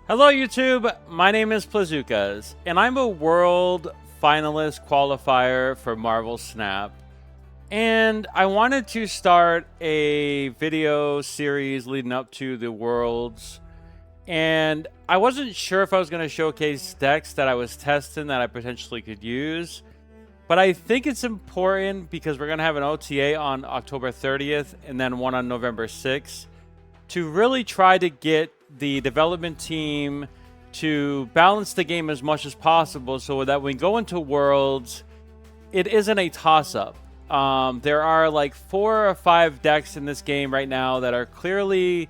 Hello YouTube, my name is Plazukas, and I'm a world finalist qualifier for Marvel Snap. And I wanted to start a video series leading up to the Worlds. And I wasn't sure if I was going to showcase decks that I was testing that I potentially could use. But I think it's important because we're going to have an OTA on October 30th and then one on November 6th to really try to get the development team to balance the game as much as possible so that when we go into Worlds, it isn't a toss-up. There are like 4 or 5 decks in this game right now that are clearly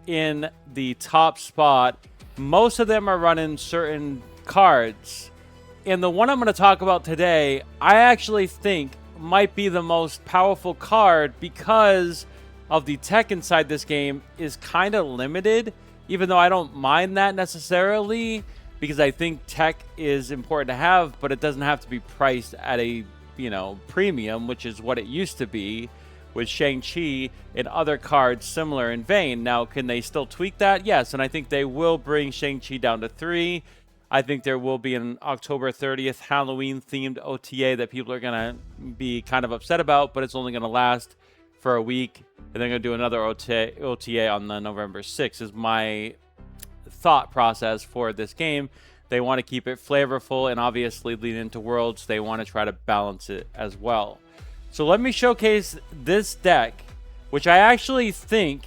in the top spot. Most of them are running certain cards. And the one I'm going to talk about today, I actually think might be the most powerful card because of the tech inside this game is kind of limited, even though I don't mind that necessarily because I think tech is important to have, but it doesn't have to be priced at a, premium, which is what it used to be with Shang-Chi and other cards similar in vein. Now, can they still tweak that? Yes, and I think they will bring Shang-Chi down to 3. I think there will be an October 30th Halloween-themed OTA that people are going to be kind of upset about, but it's only going to last for a week, and they're going to do another OTA on the November 6th is my thought process for this game. They want to keep it flavorful, and obviously leading into Worlds, they want to try to balance it as well. So let me showcase this deck, which I actually think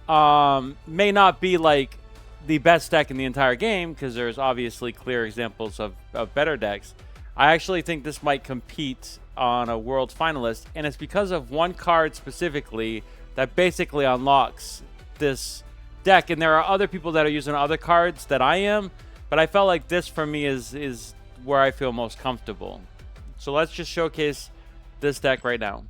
may not be like the best deck in the entire game because there's obviously clear examples of better decks. I actually think this might compete on a world finalist, and it's because of one card specifically that basically unlocks this deck. And there are other people that are using other cards that I am, but I felt like this for me is where I feel most comfortable. So let's just showcase this deck right now.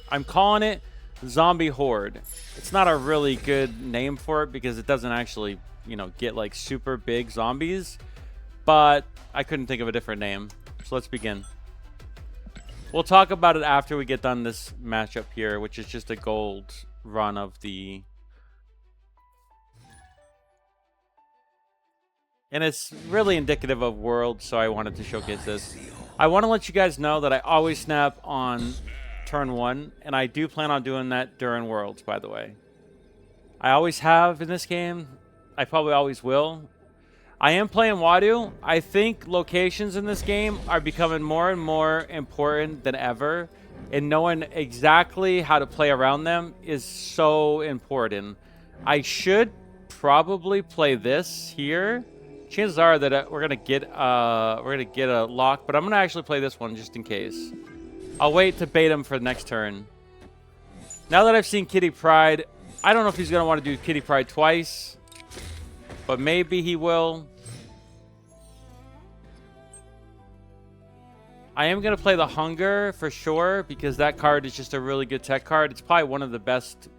I'm calling it Zombie Horde. It's not a really good name for it because it doesn't actually, get like super big zombies, but I couldn't think of a different name. So let's begin. We'll talk about it after we get done this matchup here, which is just a gold run of the... And it's really indicative of Worlds, so I wanted to showcase this. I want to let you guys know that I always snap on turn 1, and I do plan on doing that during Worlds, by the way. I always have in this game. I probably always will. I am playing Uatu. I think locations in this game are becoming more and more important than ever, and knowing exactly how to play around them is so important. I should probably play this here. Chances are that we're gonna get a lock, but I'm gonna actually play this one just in case. I'll wait to bait him for the next turn. Now that I've seen Kitty Pryde, I don't know if he's gonna want to do Kitty Pryde twice, but maybe he will. I am going to play the Hunger for sure because that card is just a really good tech card. It's probably one of the best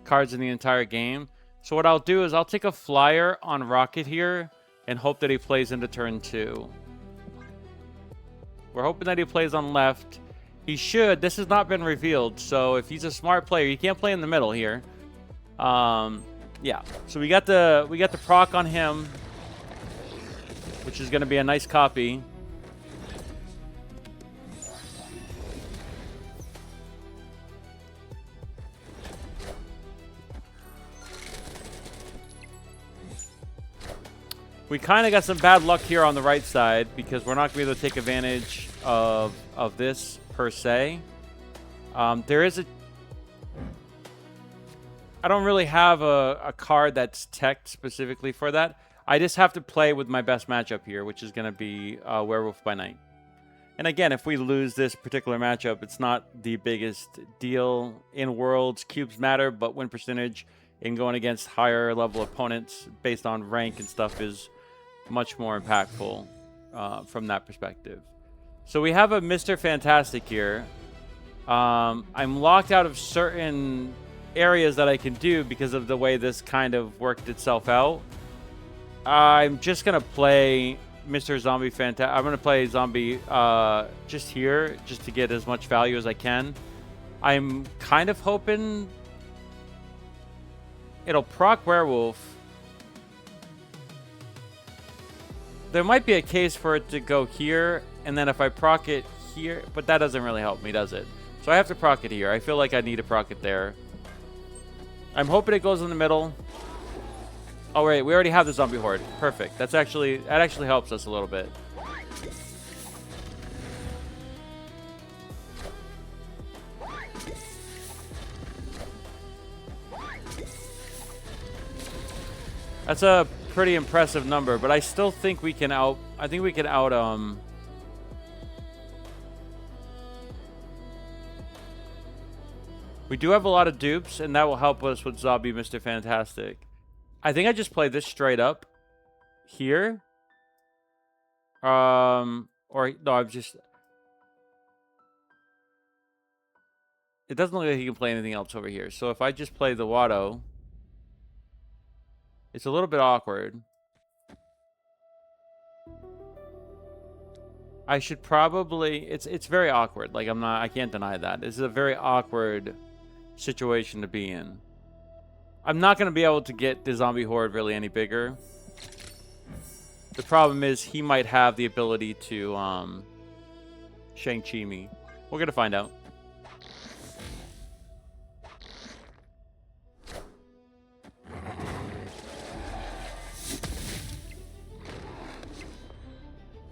cards in the entire game. So what I'll do is I'll take a flyer on Rocket here and hope that he plays into turn 2. We're hoping that he plays on left. He should. This has not been revealed. So if he's a smart player, he can't play in the middle here. Yeah. So we got the proc on him, which is going to be a nice copy. We kind of got some bad luck here on the right side because we're not going to be able to take advantage of this per se. There is a... I don't really have a card that's teched specifically for that. I just have to play with my best matchup here, which is going to be Werewolf By Night. And again, if we lose this particular matchup, it's not the biggest deal in Worlds. Cubes matter, but win percentage in going against higher level opponents based on rank and stuff is much more impactful from that perspective. So we have a Mr. Fantastic here. I'm locked out of certain areas that I can do because of the way this kind of worked itself out. I'm just going to play Mr. Zombie Fantastic. I'm going to play Zombie just here, just to get as much value as I can. I'm kind of hoping it'll proc Werewolf. There might be a case for it to go here, and then if I proc it here, but that doesn't really help me, does it? So I have to proc it here. I feel like I need to proc it there. I'm hoping it goes in the middle. Oh wait, we already have the zombie horde. Perfect. That actually helps us a little bit. That's a pretty impressive number, but I still think we can out. I think we can out. We do have a lot of dupes, and that will help us with Zombie Mr. Fantastic. I think I just played this straight up here. Or no, I'm just. It doesn't look like he can play anything else over here. So if I just play the Uatu, it's a little bit awkward. I should probably. It's very awkward. Like I can't deny that. This is a very awkward situation to be in. I'm not going to be able to get the zombie horde really any bigger. The problem is he might have the ability to Shang-Chi me. We're going to find out.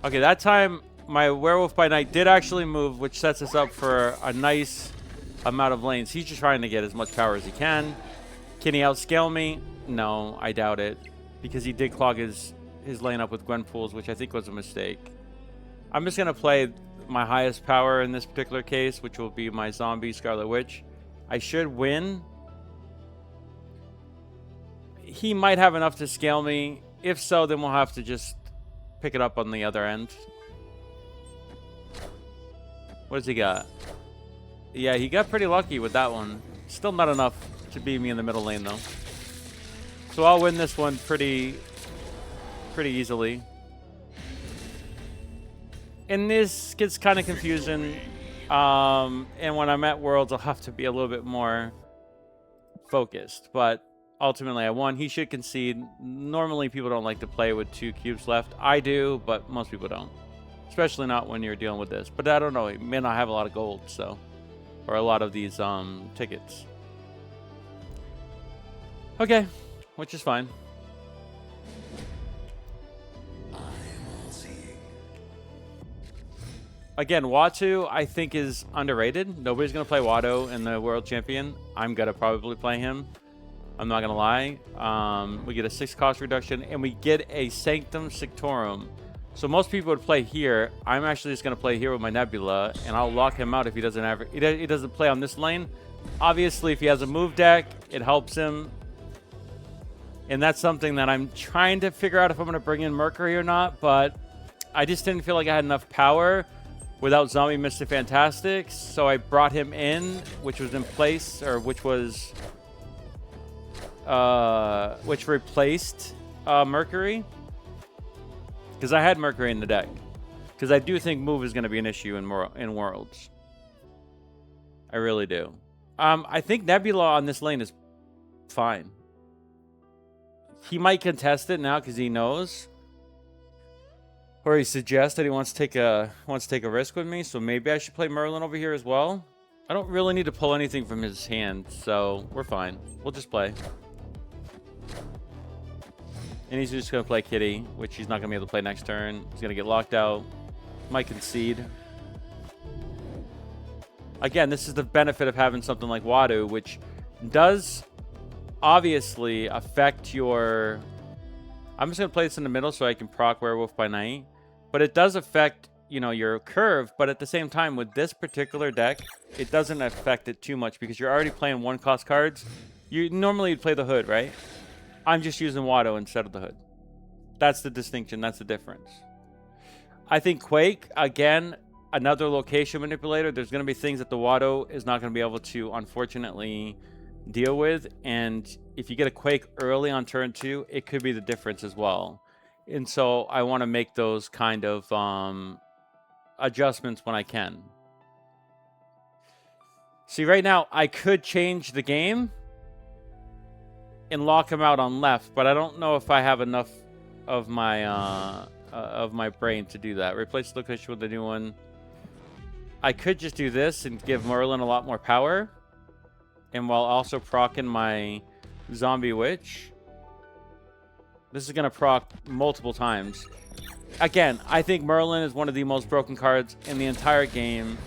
Okay, that time my Werewolf by Night did actually move, which sets us up for a nice amount of lanes. He's just trying to get as much power as he can. Can he outscale me? No, I doubt it. Because he did clog his lane up with Gwen pools, which I think was a mistake. I'm just going to play my highest power in this particular case, which will be my zombie Scarlet Witch. I should win. He might have enough to scale me. If so, then we'll have to just pick it up on the other end. What does he got? Yeah, he got pretty lucky with that one. Still not enough to beat me in the middle lane, though. So I'll win this one pretty easily. And this gets kind of confusing. And when I'm at Worlds, I'll have to be a little bit more focused. But ultimately, I won. He should concede. Normally, people don't like to play with 2 cubes left. I do, but most people don't. Especially not when you're dealing with this. But I don't know. He may not have a lot of gold, so. Or a lot of these tickets. Okay. Which is fine. Again, Uatu, I think, is underrated. Nobody's going to play Uatu in the World Champion. I'm going to probably play him. I'm not going to lie. We get a 6 cost reduction, and we get a Sanctum Sanctorum. So most people would play here. I'm actually just going to play here with my Nebula, and I'll lock him out if he doesn't he doesn't play on this lane. Obviously, if he has a move deck, it helps him. And that's something that I'm trying to figure out if I'm going to bring in Mercury or not, but I just didn't feel like I had enough power without Zombie Mr. Fantastic, so I brought him in, which was in place, or which was... which replaced Mercury. Because I had Mercury in the deck. Because I do think move is going to be an issue in Worlds. I really do. I think Nebula on this lane is fine. He might contest it now because he knows. Or he suggests that he wants to take a risk with me. So maybe I should play Merlin over here as well. I don't really need to pull anything from his hand. So we're fine. We'll just play. And he's just going to play Kitty, which he's not going to be able to play next turn. He's going to get locked out. Might concede. Again, this is the benefit of having something like Uatu, which does obviously affect your... I'm just going to play this in the middle so I can proc Werewolf by Night. But it does affect, you know, your curve. But at the same time, with this particular deck, it doesn't affect it too much because you're already playing 1-cost cards. You normally play the Hood, right? I'm just using Uatu instead of the Hood. That's the distinction. That's the difference. I think Quake, again, another location manipulator. There's going to be things that the Uatu is not going to be able to, unfortunately, deal with. And if you get a Quake early on turn 2, it could be the difference as well. And so I want to make those kind of adjustments when I can. See, right now, I could change the game and lock him out on left, but I don't know if I have enough of my brain to do that. Replace the location with the new one. I could just do this and give Merlin a lot more power, and while also proccing my zombie witch. This is gonna proc multiple times. Again, I think Merlin is one of the most broken cards in the entire game.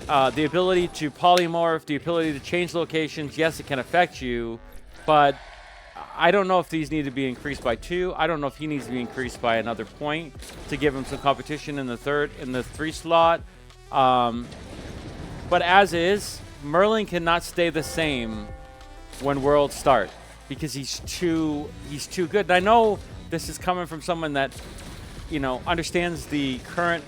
The ability to polymorph, the ability to change locations, yes, it can affect you, but I don't know if these need to be increased by 2. I don't know if he needs to be increased by another point to give him some competition in the 3 slot. But as is, Merlin cannot stay the same when worlds start because he's too good. And I know this is coming from someone that, you know, understands the current,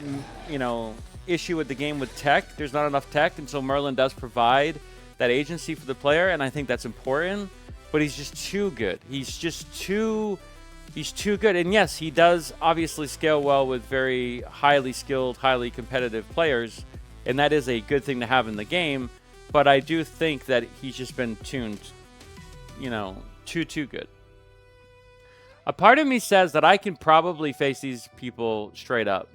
you know, issue with the game with tech. There's not enough tech, and so Merlin does provide that agency for the player, and I think that's important. But he's just too good. He's too good. And yes, he does obviously scale well with very highly skilled, highly competitive players, and that is a good thing to have in the game. But I do think that he's just been tuned, you know, too good. A part of me says that I can probably face these people straight up.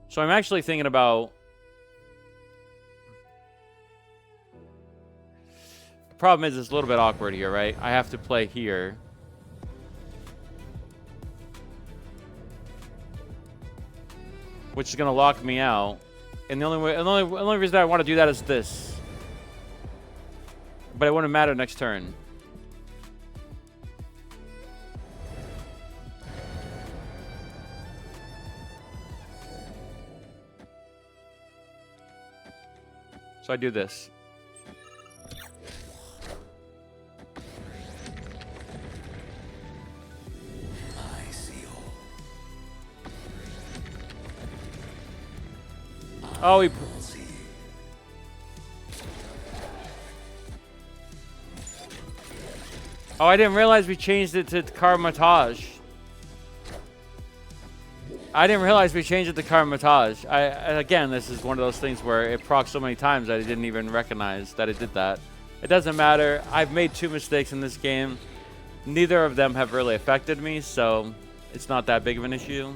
So I'm actually thinking about... The problem is it's a little bit awkward here, right? I have to play here. Which is going to lock me out. And the only reason I want to do that is this. But it wouldn't matter next turn. So I do this. Oh, he... Oh, I didn't realize we changed it to Karmatage. I didn't realize we changed it to Karmatage. Again, this is one of those things where it procs so many times that I didn't even recognize that it did that. It doesn't matter. I've made 2 mistakes in this game. Neither of them have really affected me, so it's not that big of an issue.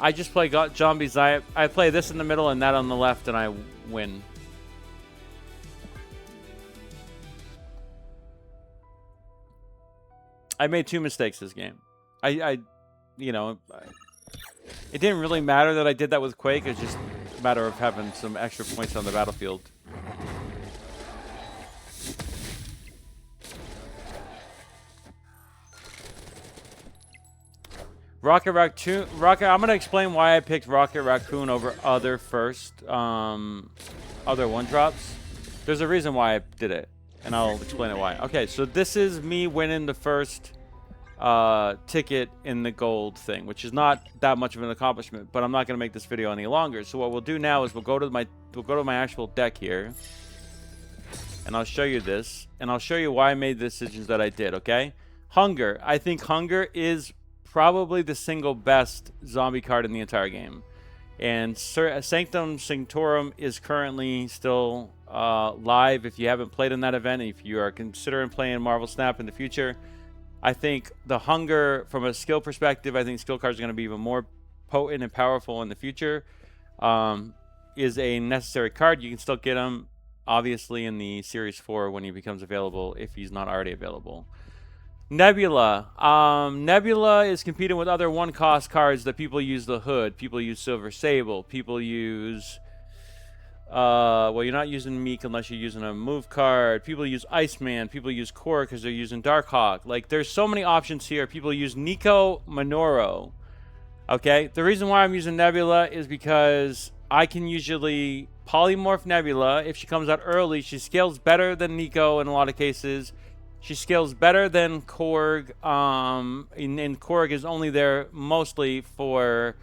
I just play zombies. I play this in the middle and that on the left, and I win. I made 2 mistakes this game. You know, it didn't really matter that I did that with Quake. It's just a matter of having some extra points on the battlefield. Rocket Raccoon. I'm gonna explain why I picked Rocket Raccoon over other other 1-drops. There's a reason why I did it, and I'll explain it why. Okay, so this is me winning the first ticket in the gold thing, which is not that much of an accomplishment, but I'm not gonna make this video any longer. So what we'll do now is we'll go to my actual deck here, and I'll show you this, and I'll show you why I made the decisions that I did. Okay, Hunger. I think Hunger is probably the single best zombie card in the entire game, and Sanctum Sanctorum is currently still live. If you haven't played in that event, if you are considering playing Marvel Snap in the future, I think the Hunger, from a skill perspective, I think skill cards are going to be even more potent and powerful in the future. Is a necessary card. You can still get him obviously in the Series 4 when he becomes available, if he's not already available. Nebula. Nebula is competing with other 1-cost cards that people use. The Hood. People use Silver Sable. People use... well, you're not using Meek unless you're using a move card. People use Iceman. People use Core because they're using Darkhawk. Like, there's so many options here. People use Nico Minoru. Okay? The reason why I'm using Nebula is because I can usually polymorph Nebula. If she comes out early, she scales better than Nico in a lot of cases. She scales better than Korg, and Korg is only there mostly for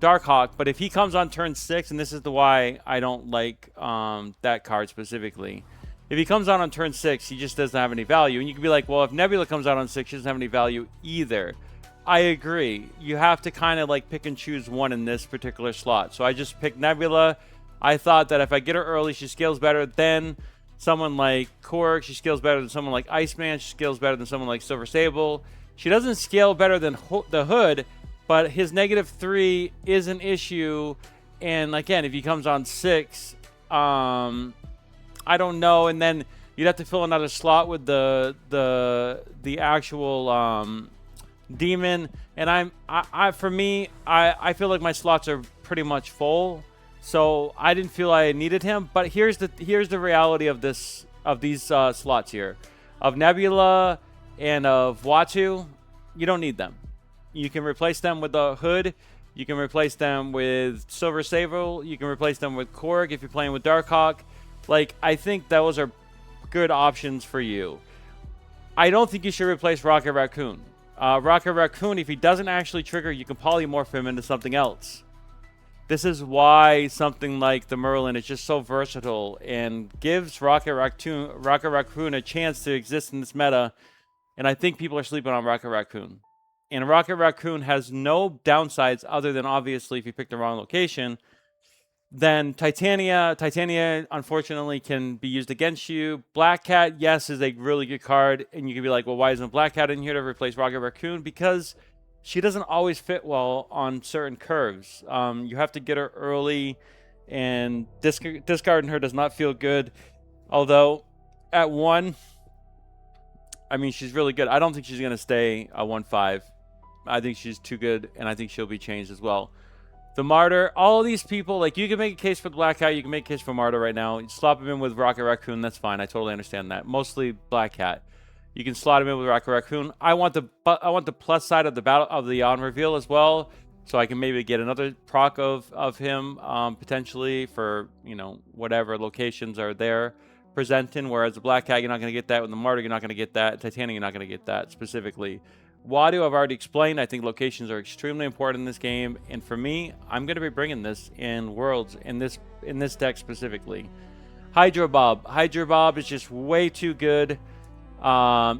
Darkhawk. But if he comes on turn 6, and this is the why I don't like that card specifically. If he comes out on turn 6, he just doesn't have any value. And you can be like, well, if Nebula comes out on 6, she doesn't have any value either. I agree. You have to kind of like pick and choose one in this particular slot. So I just picked Nebula. I thought that if I get her early, she scales better. Then someone like Korg. She scales better than someone like Iceman. She scales better than someone like Silver Sable. She doesn't scale better than the Hood, but his -3 is an issue. And again, if he comes on 6, I don't know. And then you'd have to fill another slot with the actual demon. And for me, I feel like my slots are pretty much full. So I didn't feel I needed him. But here's the reality of these slots here, of Nebula and of Uatu. You don't need them. You can replace them with the Hood. You can replace them with Silver Sable. You can replace them with Korg if you're playing with Darkhawk. Like, I think those are good options for you. I don't think you should replace Rocket Raccoon. Rocket Raccoon, if he doesn't actually trigger, you can polymorph him into something else. This is why something like the Merlin is just so versatile and gives Rocket Raccoon a chance to exist in this meta. And I think people are sleeping on Rocket Raccoon. And Rocket Raccoon has no downsides other than, obviously, if you pick the wrong location. Then Titania, unfortunately, can be used against you. Black Cat, yes, is a really good card. And you can be like, well, why isn't Black Cat in here to replace Rocket Raccoon? Because she doesn't always fit well on certain curves. You have to get her early, and discarding her does not feel good. Although, at 1, I mean, she's really good. I don't think she's going to stay a 1/5. I think she's too good, and I think she'll be changed as well. The Martyr, all of these people, like, you can make a case for the Black Cat, you can make a case for Martyr right now. You slot him in with Rocket Raccoon, that's fine. I totally understand that. Mostly Black Cat. You can slot him in with Rocket Raccoon. I want the plus side of the battle of the on reveal as well, so I can maybe get another proc of him potentially for, you know, whatever locations are there presenting. Whereas the Black Cat, you're not going to get that. With the Martyr, you're not going to get that. Titania, you're not going to get that specifically. Uatu, I've already explained. I think locations are extremely important in this game, and for me, I'm going to be bringing this in Worlds in this deck specifically. Hydra Bob. Hydra Bob is just way too good.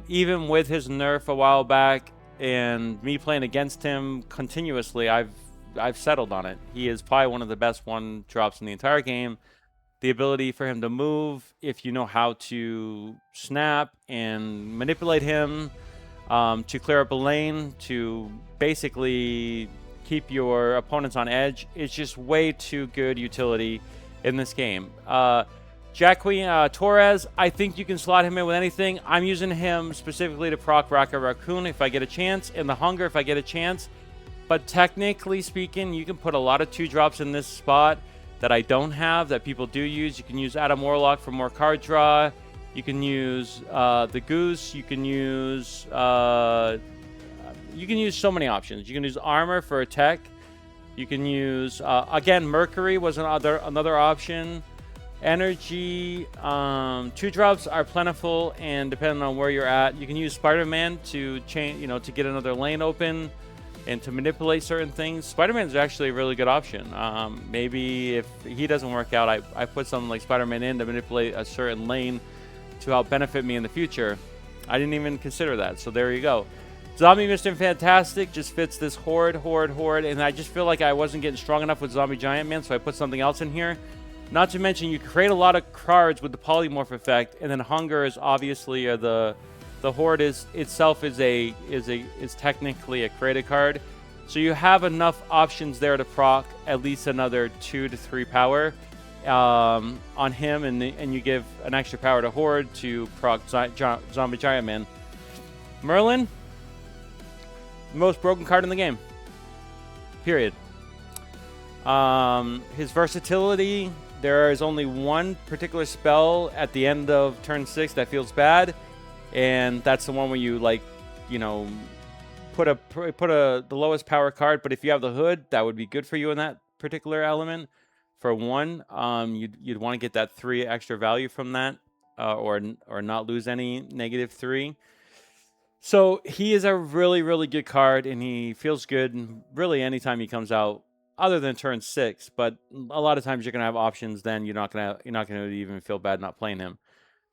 Even with his nerf a while back and me playing against him continuously, I've settled on it. He is probably one of the best 1-drops in the entire game. The ability for him to move, if you know how to snap and manipulate him, to clear up a lane, to basically keep your opponents on edge, it's just way too good utility in this game. Joaquin, Torres, I think you can slot him in with anything. I'm using him specifically to proc Rocket Raccoon if I get a chance, and the Hunger if I get a chance. But technically speaking, you can put a lot of 2-drops in this spot that I don't have, that people do use. You can use Adam Warlock for more card draw. You can use the Goose. You can use so many options. You can use Armor for a tech. You can use again, Mercury was another option. Energy, 2-drops are plentiful, and depending on where you're at, you can use Spider-Man to change, you know, to get another lane open and to manipulate certain things. Spider-Man is actually a really good option. Maybe if he doesn't work out, I put something like Spider-Man in to manipulate a certain lane to help benefit me in the future. I didn't even consider that, so there you go. Zombie Mr. Fantastic just fits this horde, and I just feel like I wasn't getting strong enough with Zombie Giant Man, so I put something else in here. Not to mention, you create a lot of cards with the polymorph effect, and then Hunger is obviously, or the Horde itself is technically a created card. So you have enough options there to proc at least another 2 to 3 power on him, and you give an extra power to Horde to proc Zombie Giant Man. Merlin, the most broken card in the game. Period. His versatility, there is only one particular spell at the end of turn 6 that feels bad, and that's the one where you, like, you know, put the lowest power card. But if you have the Hood, that would be good for you in that particular element. For 1, you'd want to get that 3 extra value from that, or not lose any -3. So he is a really, really good card, and he feels good really anytime he comes out, other than turn 6. But a lot of times you're gonna have options. Then you're not gonna even feel bad not playing him.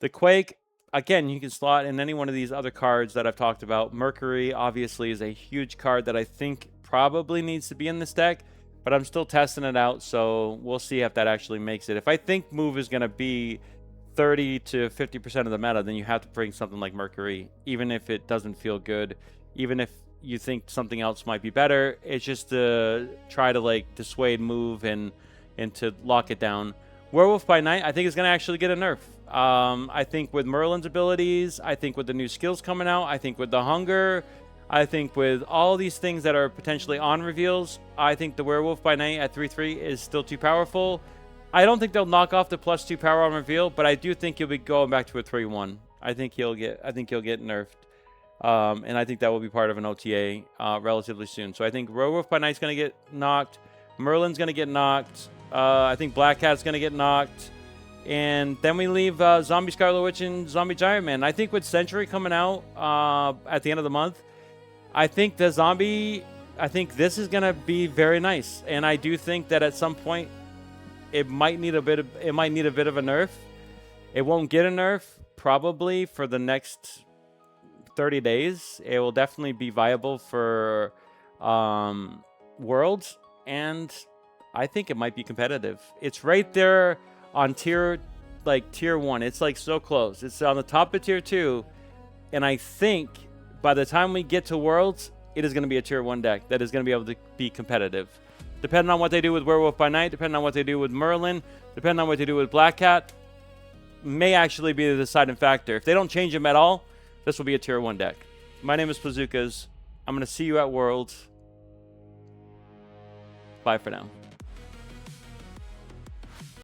The Quake, again, you can slot in any one of these other cards that I've talked about. Mercury obviously is a huge card that I think probably needs to be in this deck, but I'm still testing it out, so we'll see if that actually makes it. If I think move is gonna be 30 to 50% of the meta, then you have to bring something like Mercury, even if it doesn't feel good, even if you think something else might be better. It's just to try to like dissuade move and to lock it down. Werewolf by Night, I think, is going to actually get a nerf. I think with Merlin's abilities, I think with the new skills coming out, I think with the hunger, I think with all these things that are potentially on reveals, I think the Werewolf by Night at 3/3 is still too powerful. I don't think they'll knock off the +2 power on reveal, but I do think he'll be going back to a 3/1. I think he'll get nerfed. And I think that will be part of an OTA relatively soon. So I think Werewolf by Night's going to get knocked. Merlin's going to get knocked. I think Black Cat's going to get knocked. And then we leave Zombie Scarlet Witch and Zombie Giant Man. I think with Century coming out at the end of the month, I think this is going to be very nice. And I do think that at some point, it might need a bit of a nerf. It won't get a nerf probably for the next 30 days. It will definitely be viable for Worlds, and I think it might be competitive. It's right there on tier 1. It's like so close. It's on the top of tier 2, and I think by the time we get to Worlds, it is going to be a tier 1 deck that is going to be able to be competitive. Depending on what they do with Werewolf by Night, depending on what they do with Merlin, depending on what they do with Black Cat, may actually be the deciding factor. If they don't change him at all, this will be a tier 1 deck. My name is Bazookas. I'm going to see you at Worlds. Bye for now.